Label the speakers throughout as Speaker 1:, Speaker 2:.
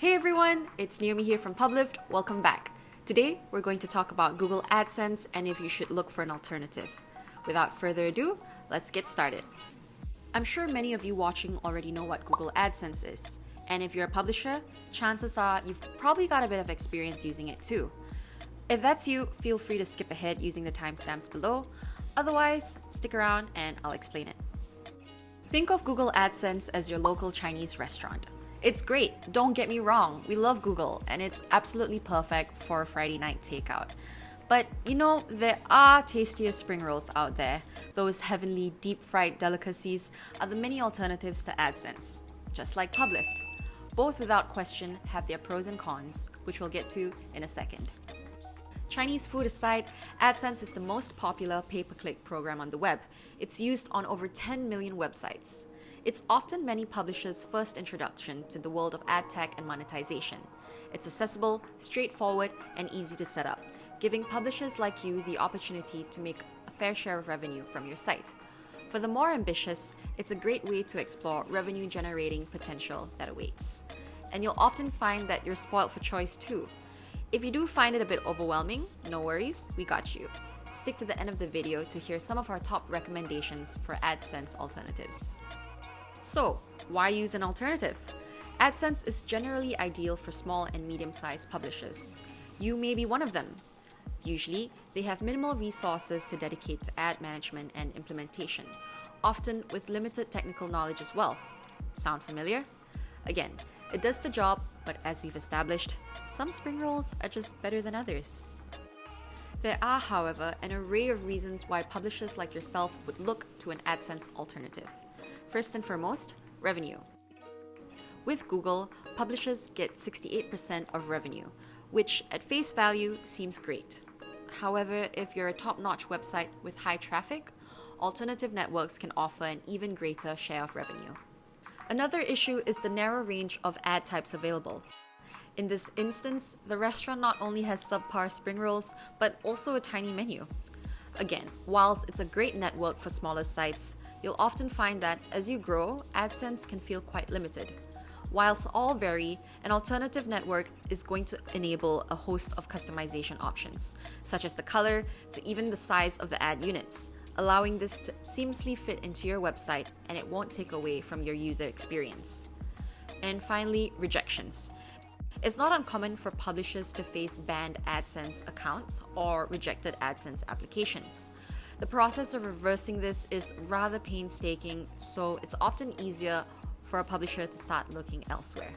Speaker 1: Hey everyone, it's Naomi here from Publift. Welcome back. Today, we're going to talk about Google AdSense and if you should look for an alternative. Without further ado, let's get started. I'm sure many of you watching already know what Google AdSense is. And if you're a publisher, chances are you've probably got a bit of experience using it too. If that's you, feel free to skip ahead using the timestamps below. Otherwise, stick around and I'll explain it. Think of Google AdSense as your local Chinese restaurant. It's great, don't get me wrong, we love Google and it's absolutely perfect for a Friday night takeout. But there are tastier spring rolls out there. Those heavenly deep-fried delicacies are the many alternatives to AdSense, just like Publift. Both without question have their pros and cons, which we'll get to in a second. Chinese food aside, AdSense is the most popular pay-per-click program on the web. It's used on over 10 million websites. It's often many publishers' first introduction to the world of ad tech and monetization. It's accessible, straightforward, and easy to set up, giving publishers like you the opportunity to make a fair share of revenue from your site. For the more ambitious, it's a great way to explore revenue-generating potential that awaits. And you'll often find that you're spoiled for choice too. If you do find it a bit overwhelming, no worries, we got you. Stick to the end of the video to hear some of our top recommendations for AdSense alternatives. So, why use an alternative? AdSense is generally ideal for small and medium-sized publishers. You may be one of them. Usually, they have minimal resources to dedicate to ad management and implementation, often with limited technical knowledge as well. Sound familiar? Again, it does the job, but as we've established, some spring rolls are just better than others. There are, however, an array of reasons why publishers like yourself would look to an AdSense alternative. First and foremost, revenue. With Google, publishers get 68% of revenue, which at face value seems great. However, if you're a top-notch website with high traffic, alternative networks can offer an even greater share of revenue. Another issue is the narrow range of ad types available. In this instance, the restaurant not only has subpar spring rolls, but also a tiny menu. Again, whilst it's a great network for smaller sites, you'll often find that as you grow, AdSense can feel quite limited. Whilst all vary, an alternative network is going to enable a host of customization options, such as the color to even the size of the ad units, allowing this to seamlessly fit into your website and it won't take away from your user experience. And finally, rejections. It's not uncommon for publishers to face banned AdSense accounts or rejected AdSense applications. The process of reversing this is rather painstaking, so it's often easier for a publisher to start looking elsewhere.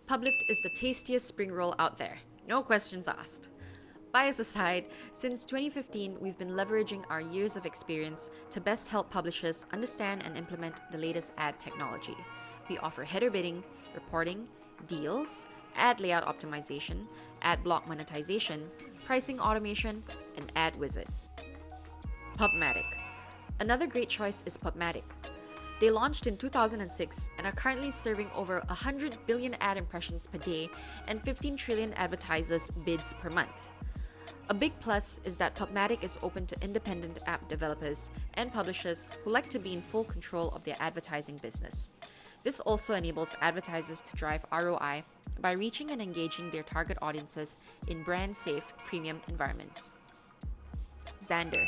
Speaker 1: Publift is the tastiest spring roll out there, no questions asked. Bias aside, since 2015, we've been leveraging our years of experience to best help publishers understand and implement the latest ad technology. We offer header bidding, reporting, deals, ad layout optimization, ad block monetization, pricing automation, and ad wizard. Pubmatic. Another great choice is Pubmatic. They launched in 2006 and are currently serving over 100 billion ad impressions per day and 15 trillion advertisers' bids per month. A big plus is that Pubmatic is open to independent app developers and publishers who like to be in full control of their advertising business. This also enables advertisers to drive ROI by reaching and engaging their target audiences in brand-safe premium environments. Xandr.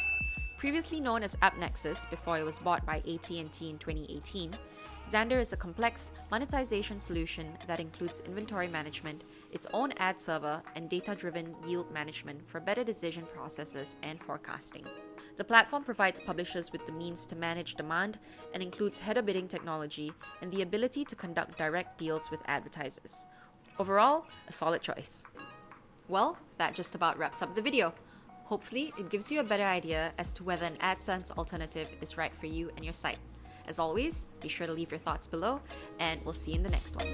Speaker 1: Previously known as AppNexus before it was bought by AT&T in 2018, Xandr is a complex monetization solution that includes inventory management, its own ad server, and data-driven yield management for better decision processes and forecasting. The platform provides publishers with the means to manage demand and includes header bidding technology and the ability to conduct direct deals with advertisers. Overall, a solid choice. Well, that just about wraps up the video. Hopefully, it gives you a better idea as to whether an AdSense alternative is right for you and your site. As always, be sure to leave your thoughts below, and we'll see you in the next one.